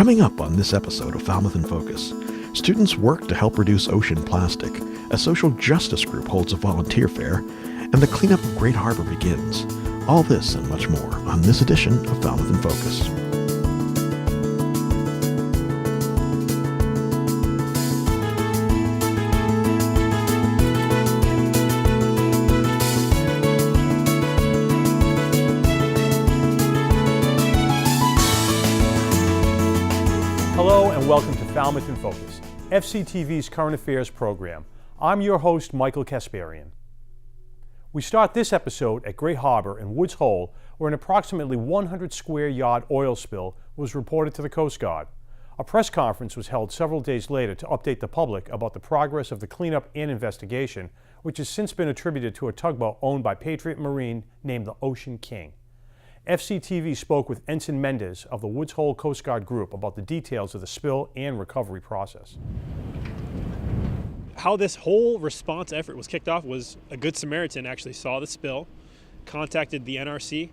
Coming up on this episode of Falmouth in Focus, students work to help reduce ocean plastic, a social justice group holds a volunteer fair, and the cleanup of Great Harbor begins. All this and much more on this edition of Falmouth in Focus. Hello and welcome to Falmouth in Focus, FCTV's current affairs program. I'm your host, Michael Kasparian. We start this episode at Great Harbor in Woods Hole, where an approximately 100 square yard oil spill was reported to the Coast Guard. A press conference was held several days later to update the public about the progress of the cleanup and investigation, which has since been attributed to a tugboat owned by Patriot Marine named the Ocean King. FCTV spoke with Ensign Mendez of the Woods Hole Coast Guard Group about the details of the spill and recovery process. How this whole response effort was kicked off was a Good Samaritan actually saw the spill, contacted the NRC,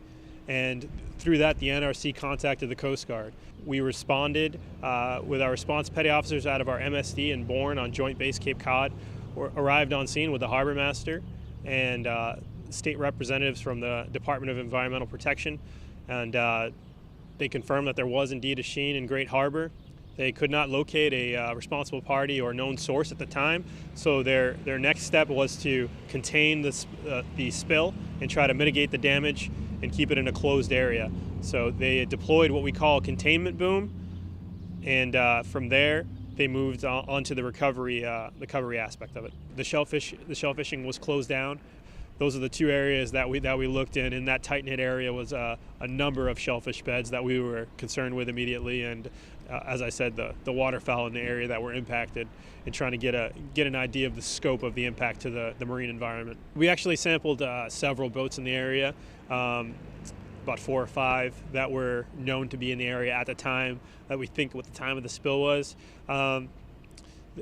and through that the NRC contacted the Coast Guard. We responded with our response petty officers out of our MSD in Bourne on Joint Base Cape Cod, arrived on scene with the harbor master and state representatives from the Department of Environmental Protection, and they confirmed that there was indeed a sheen in Great Harbor. They could not locate a responsible party or known source at the time, so their next step was to contain the spill and try to mitigate the damage and keep it in a closed area. So they deployed what we call a containment boom, and from there they moved on to the recovery aspect of it. The shellfishing was closed down. Those are the two areas that we looked in. In that tight-knit area was a number of shellfish beds that we were concerned with immediately, and as I said, the waterfowl in the area that were impacted, and trying to get an idea of the scope of the impact to the marine environment. We actually sampled several boats in the area, about 4 or 5 that were known to be in the area at the time, that we think what the time of the spill was.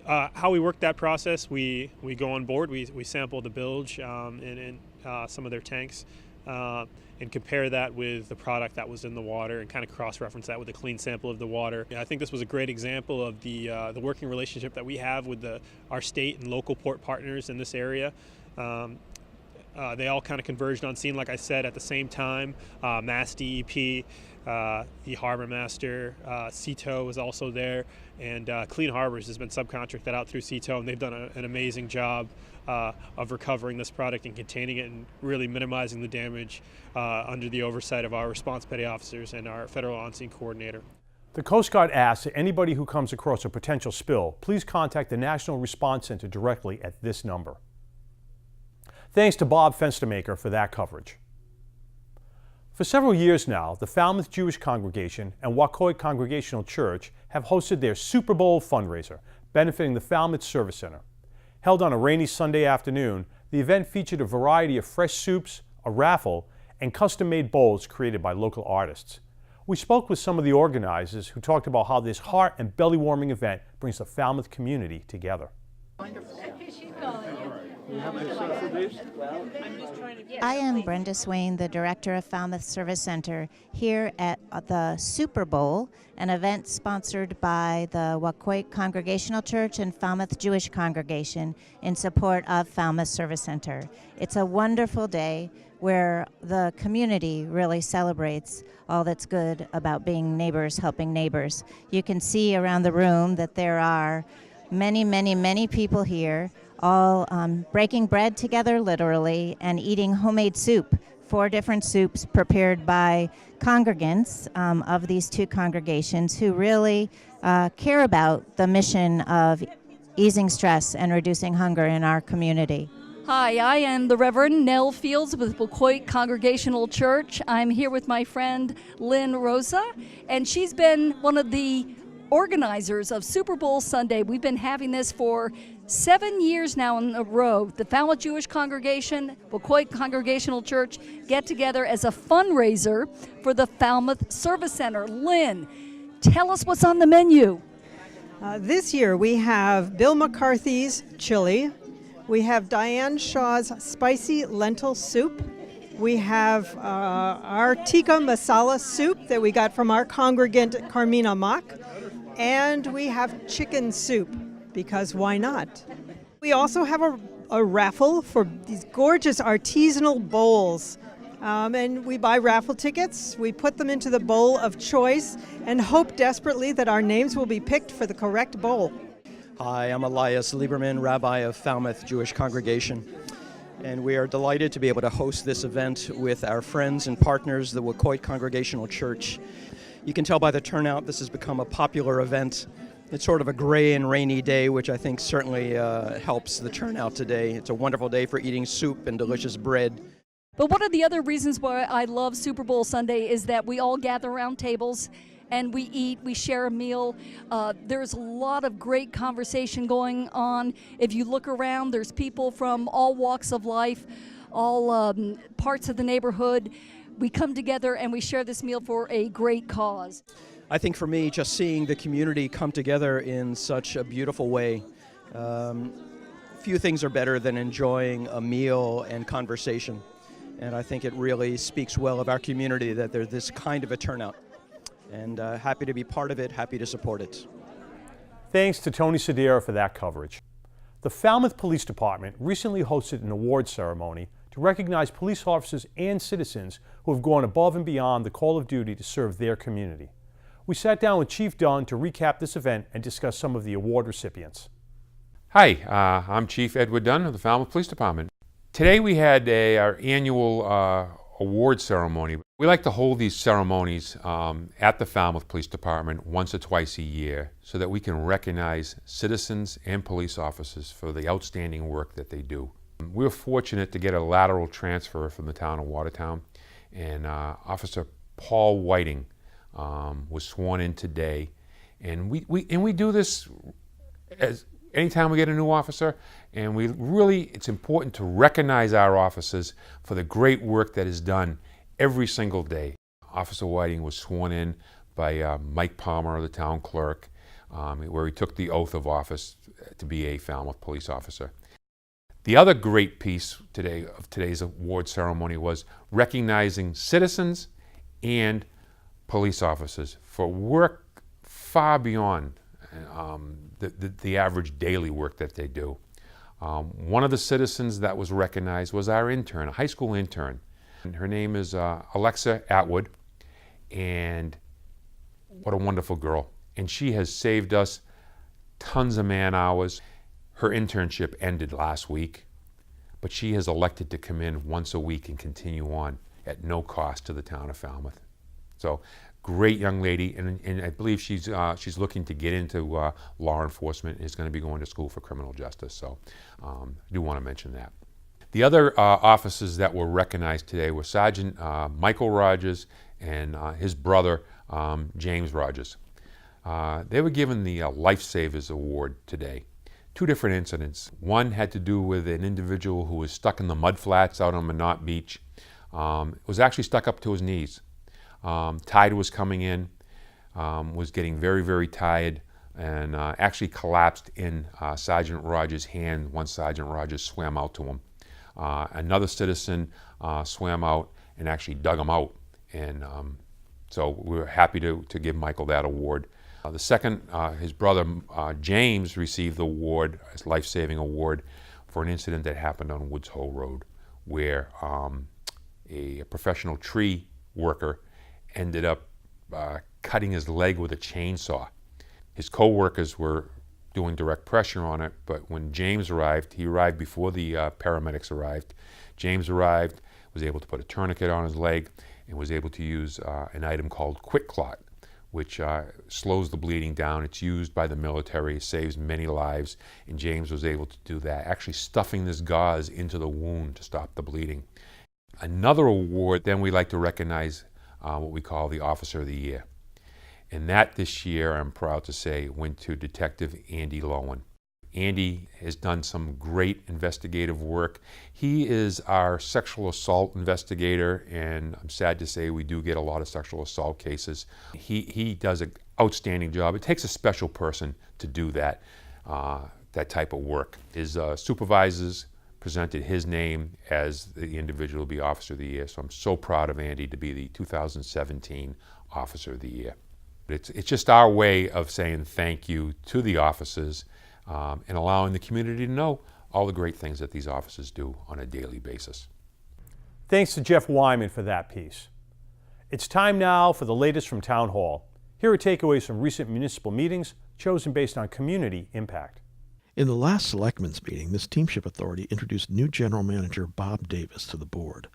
How we work that process, we go on board, we sample the bilge and some of their tanks, and compare that with the product that was in the water and kind of cross-reference that with a clean sample of the water. I think this was a great example of the working relationship that we have with our state and local port partners in this area. They all kind of converged on scene, like I said, at the same time. Mass DEP, the harbor master, CETO was also there, and Clean Harbors has been subcontracted out through CETO, and they've done an amazing job of recovering this product and containing it and really minimizing the damage under the oversight of our response petty officers and our federal on-scene coordinator. The Coast Guard asks that anybody who comes across a potential spill, please contact the National Response Center directly at this number. Thanks to Bob Fenstermaker for that coverage. For several years now, the Falmouth Jewish Congregation and Wacoit Congregational Church have hosted their Super Bowl fundraiser, benefiting the Falmouth Service Center. Held on a rainy Sunday afternoon, the event featured a variety of fresh soups, a raffle, and custom-made bowls created by local artists. We spoke with some of the organizers who talked about how this heart and belly-warming event brings the Falmouth community together. I am Brenda Swain, the director of Falmouth Service Center, here at the Super Bowl, an event sponsored by the Wacoit Congregational Church and Falmouth Jewish Congregation in support of Falmouth Service Center. It's a wonderful day where the community really celebrates all that's good about being neighbors, helping neighbors. You can see around the room that there are many people here, all breaking bread together literally and eating homemade soup, 4 different soups prepared by congregants of these 2 congregations who really care about the mission of easing stress and reducing hunger in our community. Hi, I am the Reverend Nell Fields with Wacoit Congregational Church. I'm here with my friend Lynn Rosa, and she's been one of the organizers of Super Bowl Sunday. We've been having this for 7 years now in a row. The Falmouth Jewish Congregation, Wacoit Congregational Church get together as a fundraiser for the Falmouth Service Center. Lynn, tell us what's on the menu. This year we have Bill McCarthy's chili, we have Diane Shaw's spicy lentil soup, We have our tikka masala soup that we got from our congregant Carmina Mock, and we have chicken soup, because why not? We also have a raffle for these gorgeous artisanal bowls. And we buy raffle tickets, we put them into the bowl of choice, and hope desperately that our names will be picked for the correct bowl. Hi, I'm Elias Lieberman, Rabbi of Falmouth Jewish Congregation, and we are delighted to be able to host this event with our friends and partners, the Wacoit Congregational Church. You can tell by the turnout this has become a popular event. It's sort of a gray and rainy day, which I think certainly helps the turnout today. It's a wonderful day for eating soup and delicious bread. But one of the other reasons why I love Super Bowl Sunday is that we all gather around tables and we eat, we share a meal. There's a lot of great conversation going on. If you look around, there's people from all walks of life, all parts of the neighborhood. We come together and we share this meal for a great cause. I think for me, just seeing the community come together in such a beautiful way, few things are better than enjoying a meal and conversation. And I think it really speaks well of our community that there's this kind of a turnout. And happy to be part of it, happy to support it. Thanks to Tony Sedera for that coverage. The Falmouth Police Department recently hosted an award ceremony to recognize police officers and citizens who have gone above and beyond the call of duty to serve their community. We sat down with Chief Dunn to recap this event and discuss some of the award recipients. Hi, I'm Chief Edward Dunn of the Falmouth Police Department. Today we had our annual award ceremony. We like to hold these ceremonies at the Falmouth Police Department once or twice a year so that we can recognize citizens and police officers for the outstanding work that they do. We were fortunate to get a lateral transfer from the town of Watertown, and Officer Paul Whiting was sworn in today. And we do this as anytime we get a new officer, and it's important to recognize our officers for the great work that is done every single day. Officer Whiting was sworn in by Mike Palmer, the town clerk, where he took the oath of office to be a Falmouth police officer. The other great piece today of today's award ceremony was recognizing citizens and police officers for work far beyond the average daily work that they do. One of the citizens that was recognized was our intern, a high school intern. And her name is Alexa Atwood, and what a wonderful girl. And she has saved us tons of man hours. Her internship ended last week, but she has elected to come in once a week and continue on at no cost to the town of Falmouth. So, great young lady, and I believe she's looking to get into law enforcement and is going to be going to school for criminal justice. So I do want to mention that. The other officers that were recognized today were Sergeant Michael Rogers and his brother James Rogers. They were given the Lifesavers Award today. Two different incidents. One had to do with an individual who was stuck in the mud flats out on Minot Beach. Was actually stuck up to his knees. Tide was coming in, was getting very, very tired, and actually collapsed in Sergeant Rogers' hand once Sergeant Rogers swam out to him. Another citizen swam out and actually dug him out, and so we were happy to give Michael that award. The second, his brother James received the award, his life-saving award, for an incident that happened on Woods Hole Road, where a professional tree worker ended up cutting his leg with a chainsaw. His co-workers were doing direct pressure on it, but when James arrived, he arrived before the paramedics arrived. James arrived, was able to put a tourniquet on his leg, and was able to use an item called Quick Clot, which slows the bleeding down. It's used by the military, saves many lives, and James was able to do that, actually stuffing this gauze into the wound to stop the bleeding. Another award, then we like to recognize what we call the Officer of the Year. And that this year, I'm proud to say, went to Detective Andy Lowen. Andy has done some great investigative work. He is our sexual assault investigator, and I'm sad to say we do get a lot of sexual assault cases. He does an outstanding job. It takes a special person to do that type of work. His supervisors presented his name as the individual to be Officer of the Year. So I'm so proud of Andy to be the 2017 Officer of the Year. It's just our way of saying thank you to the officers and allowing the community to know all the great things that these officers do on a daily basis. Thanks to Jeff Wyman for that piece. It's time now for the latest from Town Hall. Here are takeaways from recent municipal meetings chosen based on community impact. In the last Selectmen's meeting, the Steamship Authority introduced new General Manager Bob Davis to the board.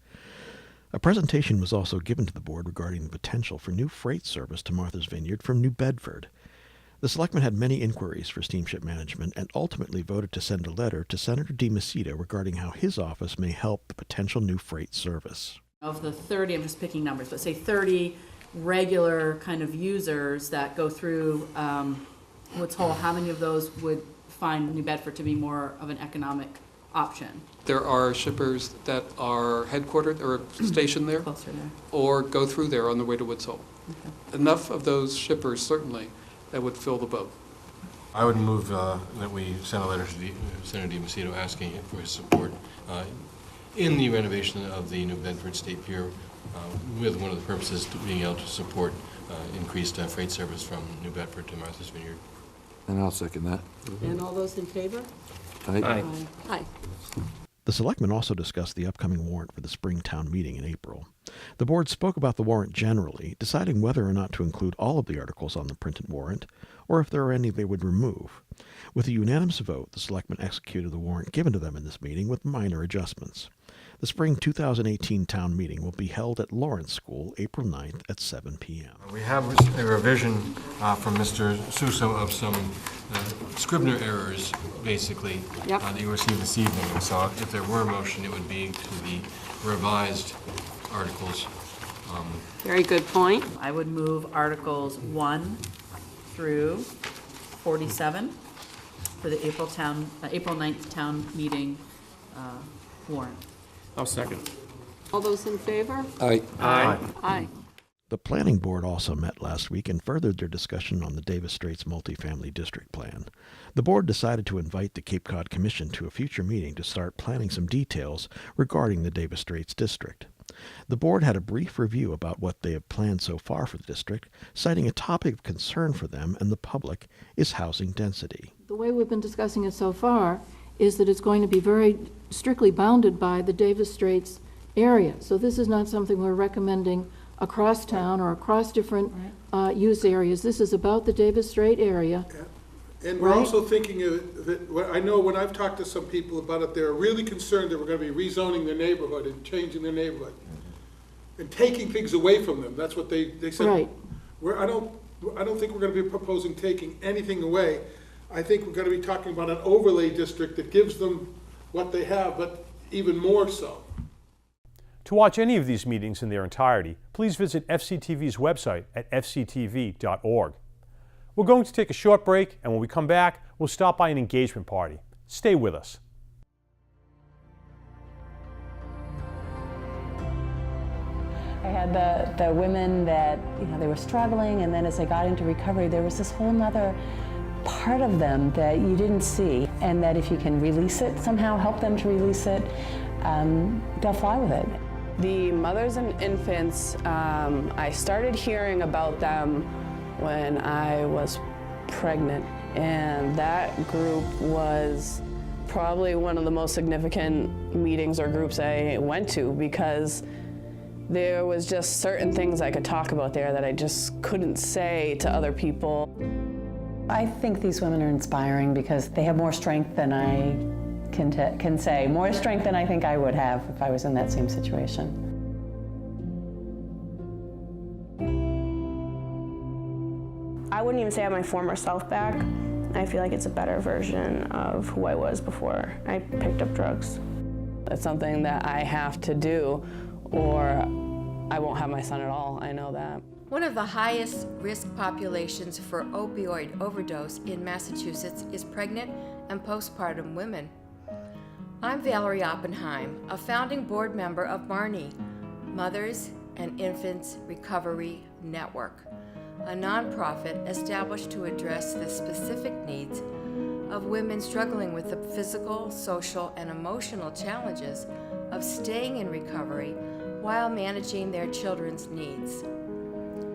A presentation was also given to the board regarding the potential for new freight service to Martha's Vineyard from New Bedford. The Selectmen had many inquiries for steamship management and ultimately voted to send a letter to Senator DiMacedo regarding how his office may help the potential new freight service. Of the 30, I'm just picking numbers, but say 30 regular kind of users that go through Woods Hole, how many of those would find New Bedford to be more of an economic option? There are shippers that are headquartered or stationed there, Closer there. or go through there on their way to Woods Hole. Okay. Enough of those shippers, certainly, that would fill the boat. I would move that we send a letter to Senator DiMacedo asking for his support in the renovation of the New Bedford State Pier, with one of the purposes to being able to support increased freight service from New Bedford to Martha's Vineyard. And I'll second that. And all those in favor? Aye. Aye. The Selectmen also discussed the upcoming warrant for the spring town meeting in April. The board spoke about the warrant generally, deciding whether or not to include all of the articles on the printed warrant, or if there are any they would remove. With a unanimous vote, the Selectmen executed the warrant given to them in this meeting with minor adjustments. The spring 2018 town meeting will be held at Lawrence School, April 9th at 7 p.m. We have a revision from Mr. Suso of some Scribner errors, basically, that you received this evening. And so if there were a motion, it would be to the revised articles. Very good point. I would move Articles 1 through 47 for the April 9th town meeting warrant. I'll second. All those in favor? Aye. Aye. The Planning Board also met last week and furthered their discussion on the Davis Straits Multifamily District Plan. The board decided to invite the Cape Cod Commission to a future meeting to start planning some details regarding the Davis Straits District. The board had a brief review about what they have planned so far for the district, citing a topic of concern for them and the public is housing density. The way we've been discussing it so far is that it's going to be very strictly bounded by the Davis Straits area. So this is not something we're recommending across town or across different use areas. This is about the Davis Strait area. Yeah. And we're also thinking of it, I know when I've talked to some people about it, they're really concerned that we're going to be rezoning their neighborhood and changing their neighborhood and taking things away from them. That's what they said. Right. I don't think we're going to be proposing taking anything away. I think we're going to be talking about an overlay district that gives them what they have, but even more so. To watch any of these meetings in their entirety, please visit FCTV's website at fctv.org. We're going to take a short break, and when we come back, we'll stop by an engagement party. Stay with us. I had the women that, they were struggling, and then as they got into recovery, there was this whole nother part of them that you didn't see, and that if you can release it somehow, help them to release it, they'll fly with it. The mothers and infants, I started hearing about them when I was pregnant, and that group was probably one of the most significant meetings or groups I went to, because there was just certain things I could talk about there that I just couldn't say to other people. I think these women are inspiring because they have more strength than I can say, more strength than I think I would have if I was in that same situation. I wouldn't even say I have my former self back. I feel like it's a better version of who I was before I picked up drugs. It's something that I have to do, or I won't have my son at all. I know that. One of the highest risk populations for opioid overdose in Massachusetts is pregnant and postpartum women. I'm Valerie Oppenheim, a founding board member of MARNI, Mothers and Infants Recovery Network, a nonprofit established to address the specific needs of women struggling with the physical, social, and emotional challenges of staying in recovery while managing their children's needs.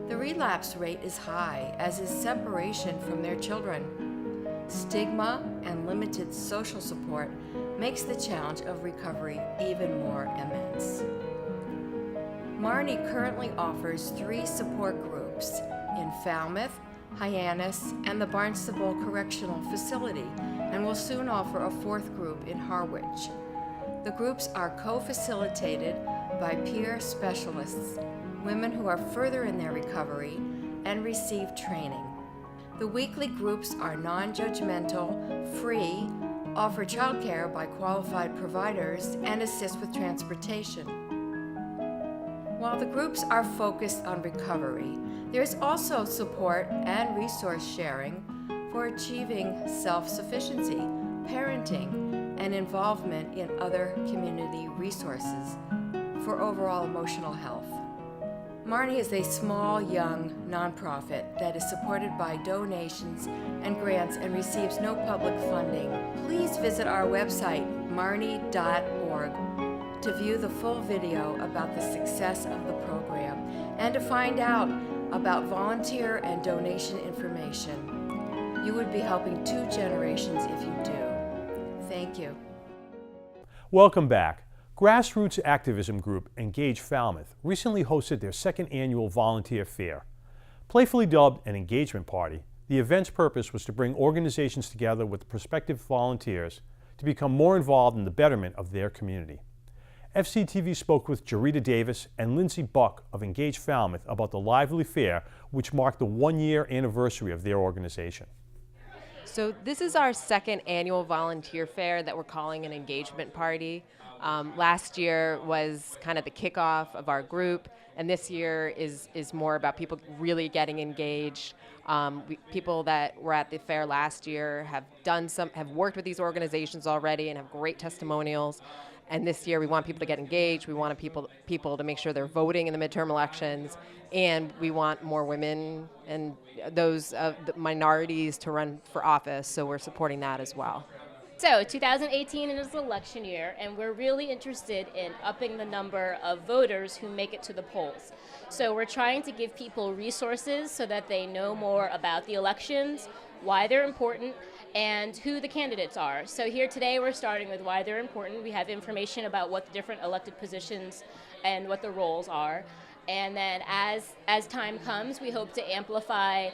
The relapse rate is high, as is separation from their children. Stigma and limited social support makes the challenge of recovery even more immense. Marnie currently offers 3 support groups in Falmouth, Hyannis, and the Barnstable Correctional Facility, and will soon offer a 4th group in Harwich. The groups are co-facilitated by peer specialists, women who are further in their recovery and receive training. The weekly groups are non-judgmental, free, offer childcare by qualified providers, and assist with transportation. While the groups are focused on recovery, there's also support and resource sharing for achieving self-sufficiency, parenting, and involvement in other community resources for overall emotional health. Marnie is a small, young nonprofit that is supported by donations and grants and receives no public funding. Please visit our website, marnie.org, to view the full video about the success of the program and to find out about volunteer and donation information. You would be helping 2 generations if you do. Thank you. Welcome back. Grassroots activism group Engage Falmouth recently hosted their 2nd annual volunteer fair. Playfully dubbed an engagement party, the event's purpose was to bring organizations together with prospective volunteers to become more involved in the betterment of their community. FCTV spoke with Jarita Davis and Lindsay Buck of Engage Falmouth about the lively fair, which marked the 1-year anniversary of their organization. So this is our 2nd annual volunteer fair that we're calling an engagement party. Last year was kind of the kickoff of our group, and this year is more about people really getting engaged. People that were at the fair last year have worked with these organizations already and have great testimonials. And this year we want people to get engaged. We want people to make sure they're voting in the midterm elections, and we want more women and those of the minorities to run for office. So we're supporting that as well. So 2018 is an election year, and we're really interested in upping the number of voters who make it to the polls. So we're trying to give people resources so that they know more about the elections, why they're important, and who the candidates are. So here today we're starting with why they're important. We have information about what the different elected positions and what the roles are. And then as time comes, we hope to amplify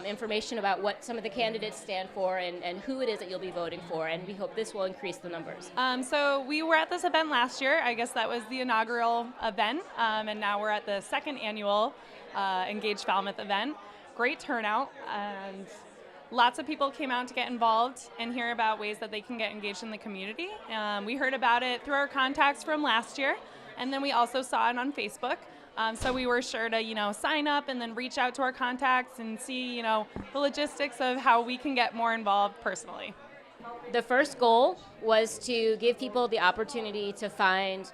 information about what some of the candidates stand for and who it is that you'll be voting for. And we hope this will increase the numbers. So we were at this event last year. I guess that was the inaugural event. And now we're at the 2nd annual Engage Falmouth event. Great turnout. And lots of people came out to get involved and hear about ways that they can get engaged in the community. We heard about it through our contacts from last year. And then we also saw it on Facebook. So we were sure to, sign up and then reach out to our contacts and see, the logistics of how we can get more involved personally. The first goal was to give people the opportunity to find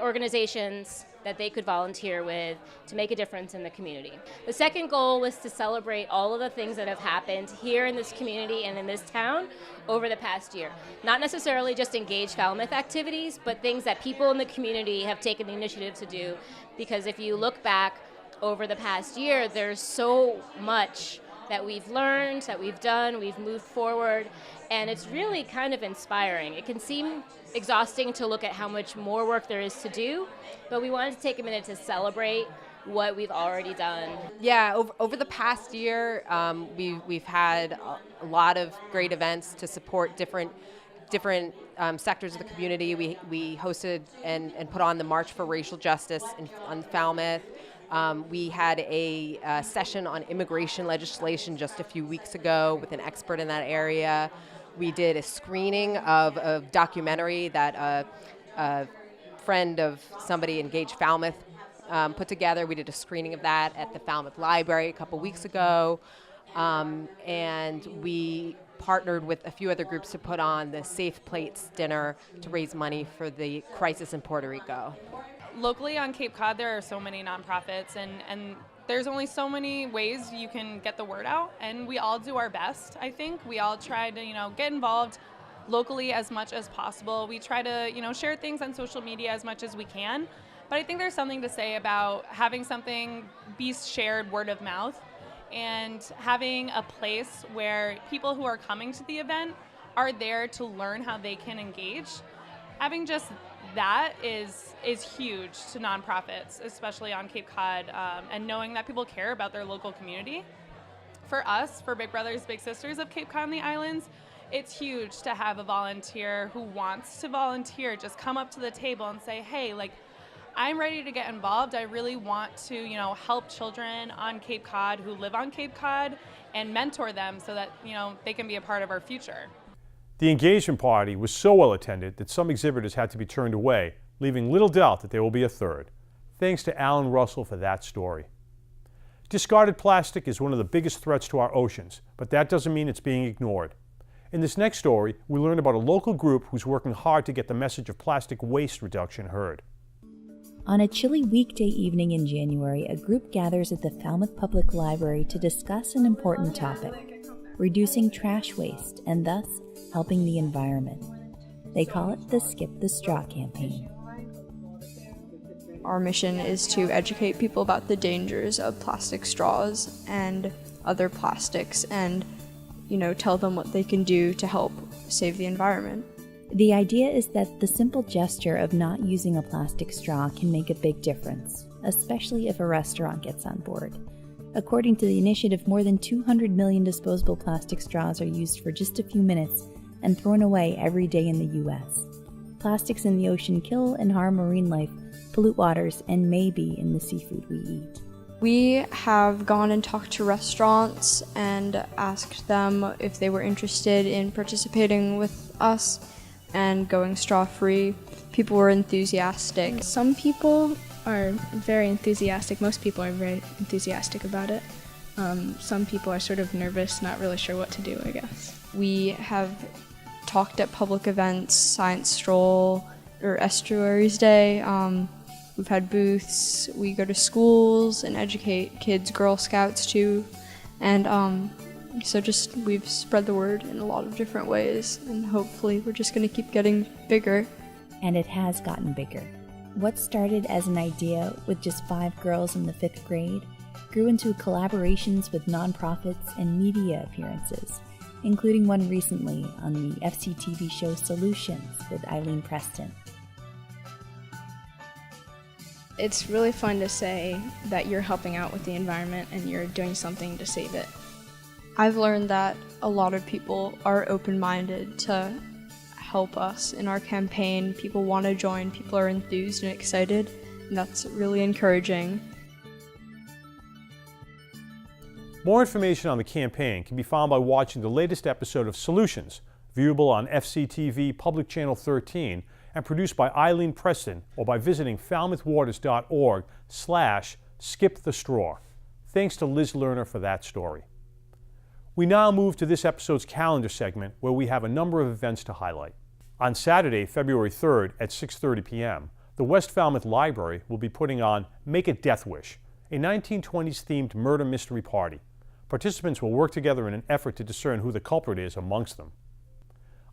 organizations that they could volunteer with to make a difference in the community. The second goal was to celebrate all of the things that have happened here in this community and in this town over the past year. Not necessarily just Engage Falmouth activities, but things that people in the community have taken the initiative to do. Because if you look back over the past year, there's so much that we've learned, that we've done, we've moved forward, and it's really kind of inspiring. It can seem exhausting to look at how much more work there is to do, but we wanted to take a minute to celebrate what we've already done. Yeah, over the past year, we've had a lot of great events to support different sectors of the community. We hosted and put on the March for Racial Justice on Falmouth. We had a session on immigration legislation just a few weeks ago with an expert in that area. We did a screening of a documentary that a friend of somebody, Engage Falmouth, put together. We did a screening of that at the Falmouth Library a couple weeks ago. And we partnered with a few other groups to put on the Safe Plates dinner to raise money for the crisis in Puerto Rico. Locally on Cape Cod, there are so many nonprofits, and there's only so many ways you can get the word out, and we all do our best, I think. We all try to, get involved locally as much as possible. We try to, share things on social media as much as we can. But I think there's something to say about having something be shared word of mouth and having a place where people who are coming to the event are there to learn how they can engage. Having just that is huge to nonprofits, especially on Cape Cod, and knowing that people care about their local community. For us, for Big Brothers Big Sisters of Cape Cod and the Islands, it's huge to have a volunteer who wants to volunteer just come up to the table and say, hey, I'm ready to get involved. I really want to, help children on Cape Cod who live on Cape Cod and mentor them so that, they can be a part of our future. The engagement party was so well attended that some exhibitors had to be turned away, leaving little doubt that there will be a third. Thanks to Alan Russell for that story. Discarded plastic is one of the biggest threats to our oceans, but that doesn't mean it's being ignored. In this next story, we learn about a local group who's working hard to get the message of plastic waste reduction heard. On a chilly weekday evening in January, a group gathers at the Falmouth Public Library to discuss an important topic: reducing trash waste and thus helping the environment. They call it the Skip the Straw campaign. Our mission is to educate people about the dangers of plastic straws and other plastics and, tell them what they can do to help save the environment. The idea is that the simple gesture of not using a plastic straw can make a big difference, especially if a restaurant gets on board. According to the initiative, more than 200 million disposable plastic straws are used for just a few minutes and thrown away every day in the U.S. Plastics in the ocean kill and harm marine life, pollute waters, and may be in the seafood we eat. We have gone and talked to restaurants and asked them if they were interested in participating with us and going straw-free. People were enthusiastic. Some people are very enthusiastic. Most people are very enthusiastic about it. Some people are sort of nervous, not really sure what to do, I guess. We have talked at public events, Science Stroll, or Estuaries Day. We've had booths. We go to schools and educate kids, Girl Scouts too. And we've spread the word in a lot of different ways, and hopefully we're just going to keep getting bigger. And it has gotten bigger. What started as an idea with just 5 girls in the 5th grade grew into collaborations with nonprofits and media appearances, including one recently on the FCTV show Solutions with Eileen Preston. It's really fun to say that you're helping out with the environment and you're doing something to save it. I've learned that a lot of people are open-minded to help us in our campaign. People want to join, people are enthused and excited, and that's really encouraging. More information on the campaign can be found by watching the latest episode of Solutions, viewable on FCTV Public Channel 13 and produced by Eileen Preston, or by visiting falmouthwaters.org/skipthestraw. Thanks to Liz Lerner for that story. We now move to this episode's calendar segment, where we have a number of events to highlight. On Saturday, February 3rd at 6:30 p.m., the West Falmouth Library will be putting on Make a Death Wish, a 1920s-themed murder mystery party. Participants will work together in an effort to discern who the culprit is amongst them.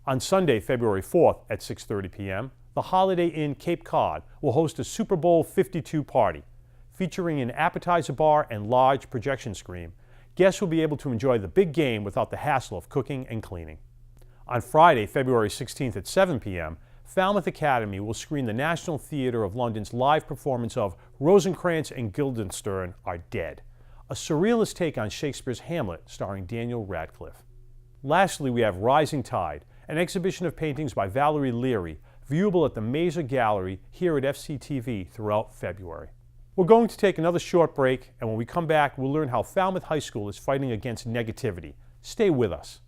On Sunday, February 4th at 6:30 p.m., the Holiday Inn Cape Cod will host a Super Bowl 52 party. Featuring an appetizer bar and large projection screen, guests will be able to enjoy the big game without the hassle of cooking and cleaning. On Friday, February 16th at 7 p.m., Falmouth Academy will screen the National Theatre of London's live performance of Rosencrantz and Guildenstern Are Dead, a surrealist take on Shakespeare's Hamlet starring Daniel Radcliffe. Lastly, we have Rising Tide, an exhibition of paintings by Valerie Leary, viewable at the Mazer Gallery here at FCTV throughout February. We're going to take another short break, and when we come back, we'll learn how Falmouth High School is fighting against negativity. Stay with us.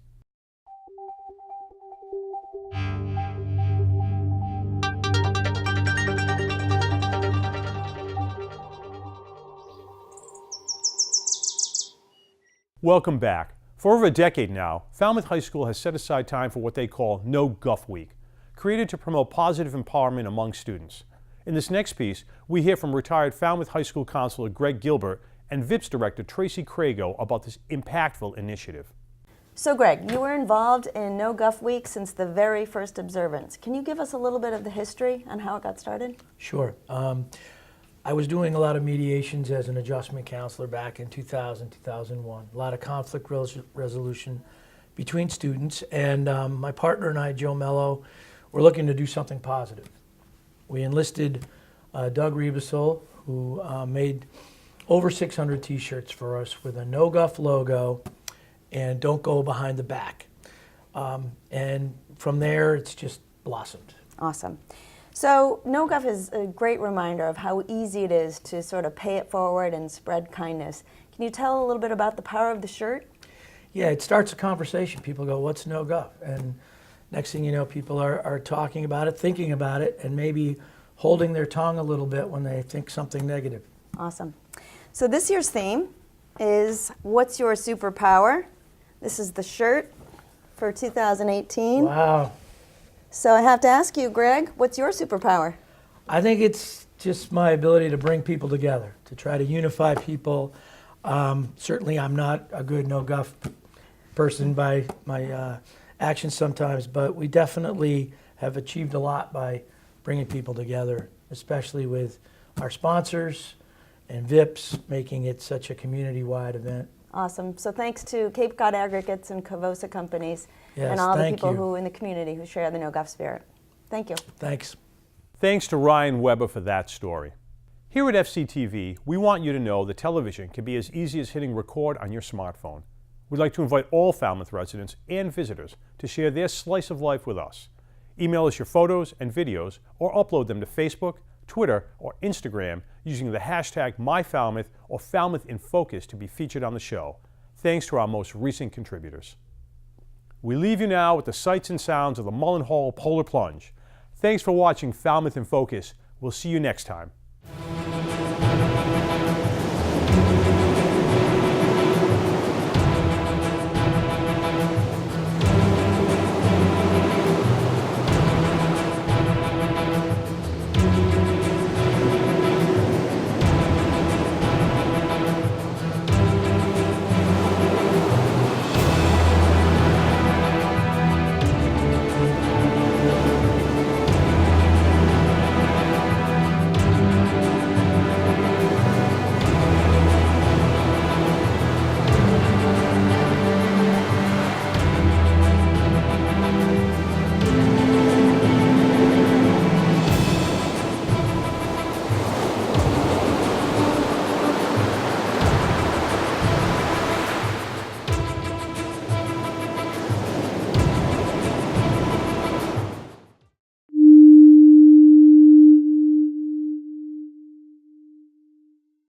Welcome back. For over a decade now, Falmouth High School has set aside time for what they call No Guff Week, created to promote positive empowerment among students. In this next piece, we hear from retired Falmouth High School counselor Greg Gilbert and VIPS Director Tracy Crago about this impactful initiative. So Greg, you were involved in No Guff Week since the very first observance. Can you give us a little bit of the history on how it got started? Sure. I was doing a lot of mediations as an adjustment counselor back in 2000, 2001. A lot of conflict resolution between students, and my partner and I, Joe Mello, were looking to do something positive. We enlisted Doug Rebusel, who made over 600 t-shirts for us with a No Guff logo and "Don't Go Behind the Back." And from there, it's just blossomed. Awesome. So No Guff is a great reminder of how easy it is to sort of pay it forward and spread kindness. Can you tell a little bit about the power of the shirt? Yeah, it starts a conversation. People go, "What's No Guff?" And next thing you know, people are talking about it, thinking about it, and maybe holding their tongue a little bit when they think something negative. Awesome. So this year's theme is "What's Your Superpower?" This is the shirt for 2018. Wow. So I have to ask you, Greg, what's your superpower? I think it's just my ability to bring people together, to try to unify people. Certainly I'm not a good No Guff person by my actions sometimes, but we definitely have achieved a lot by bringing people together, especially with our sponsors and VIPS making it such a community-wide event. Awesome. So thanks to Cape Cod Aggregates and Cavosa Companies Yes, and all the thank people you. who in the community who share the No Guff spirit. Thank you. Thanks. Thanks to Ryan Weber for that story. Here at FCTV, we want you to know that television can be as easy as hitting record on your smartphone. We'd like to invite all Falmouth residents and visitors to share their slice of life with us. Email us your photos and videos or upload them to Facebook, Twitter, or Instagram using the hashtag MyFalmouth or Falmouth in Focus to be featured on the show. Thanks to our most recent contributors. We leave you now with the sights and sounds of the Mullen Hall Polar Plunge. Thanks for watching Falmouth in Focus. We'll see you next time.